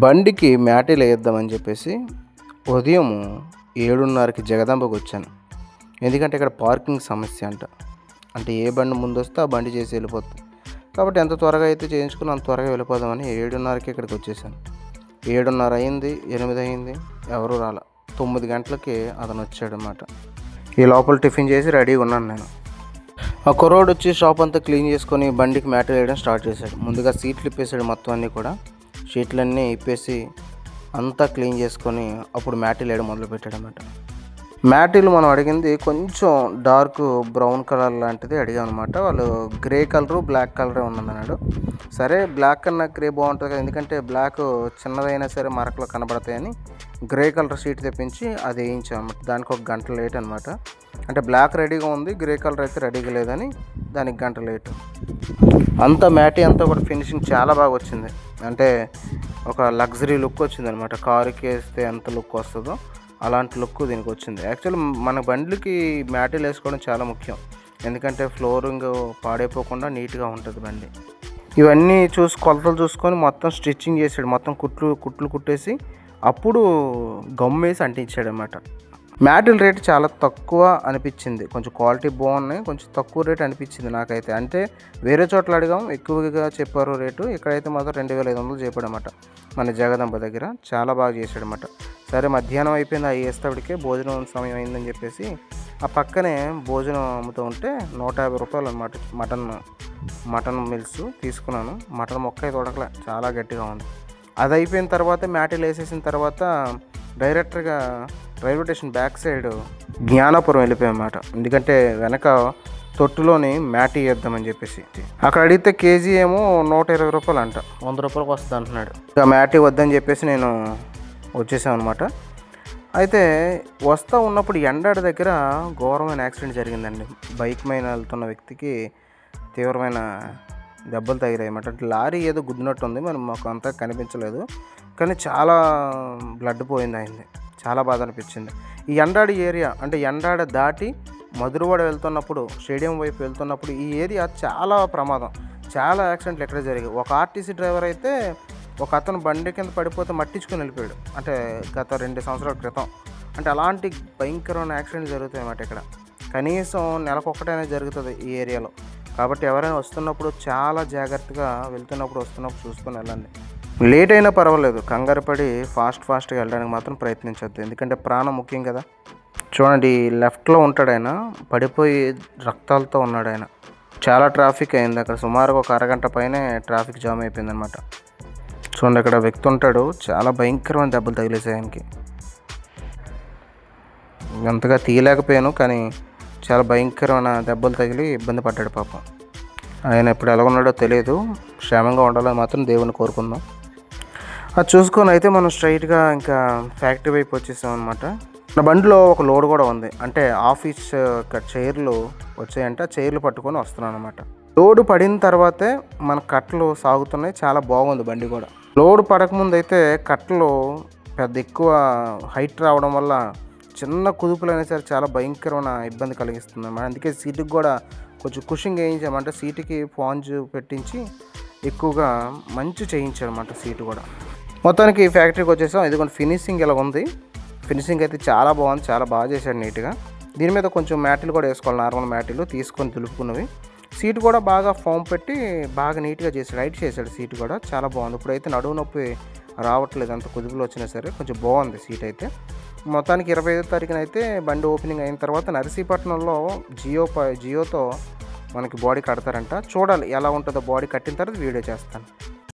బండికి మ్యాటీలు వేద్దామని చెప్పేసి ఉదయం 7:30కి జగదాంబకు వచ్చాను. ఎందుకంటే ఇక్కడ పార్కింగ్ సమస్య అంట. అంటే ఏ బండి ముందు వస్తే ఆ బండి చేసి వెళ్ళిపోతుంది. కాబట్టి ఎంత త్వరగా అయితే చేయించుకుని అంత త్వరగా వెళ్ళిపోదామని 7:30కి ఇక్కడికి వచ్చేసాను. 7:30 అయింది, 8 అయింది, ఎవరు రాల. 9 గంటలకి అతను వచ్చాడనమాట. ఈ లోపల టిఫిన్ చేసి రెడీగా ఉన్నాను నేను. ఆ కుర్రోడు వచ్చి షాప్ అంతా క్లీన్ చేసుకొని బండికి మ్యాటీలు వేయడం స్టార్ట్ చేశాడు. ముందుగా సీట్లు ఇప్పేసాడు, మొత్తం అన్నీ కూడా షీట్లన్నీ ఇప్పేసి అంతా క్లీన్ చేసుకొని అప్పుడు మ్యాటీలు వేయడం మొదలుపెట్టాడు అన్నమాట. మ్యాటీలు మనం అడిగింది కొంచెం డార్క్ బ్రౌన్ కలర్ లాంటిది అడిగాం అనమాట. వాళ్ళు గ్రే కలరు బ్లాక్ కలరే ఉన్నదన్నాడు. సరే బ్లాక్ కన్నా గ్రే బాగుంటుంది కదా, ఎందుకంటే బ్లాక్ చిన్నదైనా సరే మరకలు కనబడతాయని గ్రే కలర్ షీట్ తెప్పించి అది వేయించాం అనమాట. దానికి 1 గంట లేట్ అనమాట. అంటే బ్లాక్ రెడీగా ఉంది, గ్రే కలర్ అయితే రెడీగా లేదని దానికి గంట లేట్. అంతా మ్యాటీ అంతా కూడా ఫినిషింగ్ చాలా బాగా వచ్చింది. అంటే ఒక లగ్జరీ లుక్ వచ్చింది అనమాట. కారుకి వేస్తే ఎంత లుక్ వస్తుందో అలాంటి లుక్ దీనికి వచ్చింది. యాక్చువల్లీ మన బండ్లకి మ్యాటీలు వేసుకోవడం చాలా ముఖ్యం, ఎందుకంటే ఫ్లోరింగ్ పాడైపోకుండా నీట్గా ఉంటుంది బండి. ఇవన్నీ కొలతలు చూసుకొని మొత్తం స్టిచ్చింగ్ చేసాడు. మొత్తం కుట్లు కుట్టేసి అప్పుడు గమ్మేసి అంటించాడు అన్నమాట. మ్యాటీల రేట్ చాలా తక్కువ అనిపించింది. కొంచెం క్వాలిటీ బాగున్నాయి, కొంచెం తక్కువ రేట్ అనిపించింది నాకైతే. అంటే వేరే చోట్ల అడిగాం, ఎక్కువగా చెప్పారు రేటు. ఇక్కడైతే మాత్రం 2,500 చెప్పాడన్నమాట మన జగదంబ దగ్గర. చాలా బాగా చేశాడన్నమాట. సరే మధ్యాహ్నం అయిపోయింది, అవి వేసేటప్పటికే భోజనం సమయం అయిందని చెప్పేసి ఆ పక్కనే భోజనం అమ్ముతూ ఉంటే 150 రూపాయలు అనమాట మటన్ మిల్స్ తీసుకున్నాను. మటన్ మొక్క అయితే ఉడకలే, చాలా గట్టిగా ఉంది. అది అయిపోయిన తర్వాత మ్యాటీలు వేసేసిన తర్వాత డైరెక్ట్గా railway station back side Gnanapuram వెళ్ళిపోయామన్నమాట. ఎందుకంటే వెనక తొట్టులోని మ్యాటీ వేద్దామని చెప్పేసి అక్కడ అడిగితే కేజీ ఏమో 120 రూపాయలు అంట, 100 రూపాయలకు వస్తుంది అంటున్నాడు. ఇక మ్యాటీ వద్దని చెప్పేసి నేను వచ్చేసాం అనమాట. అయితే వస్తూ ఉన్నప్పుడు ఎండాడి దగ్గర ఘోరమైన యాక్సిడెంట్ జరిగిందండి. బైక్ మీద వెళ్తున్న వ్యక్తికి తీవ్రమైన దెబ్బలు తగిలాయి అన్నమాట. అంటే లారీ ఏదో గుద్దినట్టు ఉంది, మరి మాకు అంతా కనిపించలేదు, కానీ చాలా బ్లడ్ పోయింది అయింది. చాలా బాధ అనిపించింది. ఈ ఎండాడి ఏరియా అంటే ఎండాడ దాటి మధురవాడ వెళ్తున్నప్పుడు, స్టేడియం వైపు వెళ్తున్నప్పుడు ఈ ఏరియా చాలా ప్రమాదం. చాలా యాక్సిడెంట్లు ఎక్కడ జరిగాయి. ఒక ఆర్టీసీ డ్రైవర్ అయితే ఒక అతను బండి కింద పడిపోతే మట్టించుకొని వెళ్ళిపోయాడు. అంటే గత 2 సంవత్సరాల క్రితం. అంటే అలాంటి భయంకరమైన యాక్సిడెంట్ జరుగుతాయి అన్నమాట ఇక్కడ. కనీసం నెలకొకటైనా జరుగుతుంది ఈ ఏరియాలో. కాబట్టి ఎవరైనా వస్తున్నప్పుడు చాలా జాగ్రత్తగా వస్తున్నప్పుడు చూసుకొని వెళ్ళండి. లేట్ అయినా పర్వాలేదు, కంగారు పడి ఫాస్ట్గా వెళ్ళడానికి మాత్రం ప్రయత్నించొద్దు, ఎందుకంటే ప్రాణం ముఖ్యం కదా. చూడండి, లెఫ్ట్లో ఉంటాడు ఆయన, పడిపోయి రక్తాలతో ఉన్నాడు ఆయన. చాలా ట్రాఫిక్ అయింది అక్కడ, సుమారుగా 1 అరగంట పైనే ట్రాఫిక్ జామ్ అయిపోయిందనమాట. చూడండి, అక్కడ వ్యక్తి ఉంటాడు, చాలా భయంకరమైన దెబ్బలు తగిలేసాయి ఆయనకి. అంతగా తీయలేకపోయాను, కానీ చాలా భయంకరమైన దెబ్బలు తగిలి ఇబ్బంది పడ్డాడు పాపం. ఆయన ఇప్పుడు ఎలా ఉన్నాడో తెలియదు. క్షేమంగా ఉండాలని మాత్రం దేవుని కోరుకుందాం. అది చూసుకొని అయితే మనం స్ట్రైట్గా ఇంకా ఫ్యాక్టరీ వైపు వచ్చేసాం అనమాట. నా బండిలో ఒక లోడ్ కూడా ఉంది. అంటే ఆఫీస్ చైర్లు వచ్చాయంటే ఆ చైర్లు పట్టుకొని వస్తున్నాను అనమాట. లోడ్ పడిన తర్వాతే మన కట్టలు సాగుతున్నాయి. చాలా బాగుంది బండి కూడా. లోడ్ పడకముందు అయితే కట్టలు పెద్ద ఎక్కువ హైట్ రావడం వల్ల చిన్న కుదుపులైనా సరే చాలా భయంకరమైన ఇబ్బంది కలిగిస్తుంది అన్నమాట. అందుకే సీటుకి కూడా కొంచెం కుషింగ్ వేయించామంటే సీటుకి స్పాంజ్ పెట్టించి ఎక్కువగా మంచి చేయించారన్నమాట సీటు కూడా. మొత్తానికి ఫ్యాక్టరీకి వచ్చేసాం. ఇదిగోండి ఫినిషింగ్ ఇలా ఉంది. ఫినిషింగ్ అయితే చాలా బాగుంది, చాలా బాగా చేశాడు నీట్గా. దీని మీద కొంచెం మ్యాటీలు కూడా వేసుకోవాలి, నార్మల్ మ్యాటీలు తీసుకొని దులుపుకున్నవి. సీటు కూడా బాగా ఫోమ్ పెట్టి బాగా నీట్గా చేశాడు, రైట్ చేశాడు. సీటు కూడా చాలా బాగుంది. ఇప్పుడైతే నడువు నొప్పి రావట్లేదు, అంత కుదుపులు వచ్చినా సరే కొంచెం బాగుంది సీట్ అయితే. మొత్తానికి 25వ తారీఖున అయితే బండి ఓపెనింగ్ అయిన తర్వాత నర్సీపట్నంలో జియోతో మనకి బాడీ కడతారంట. చూడాలి ఎలా ఉంటుందో, బాడీ కట్టిన తర్వాత వీడియో చేస్తాను.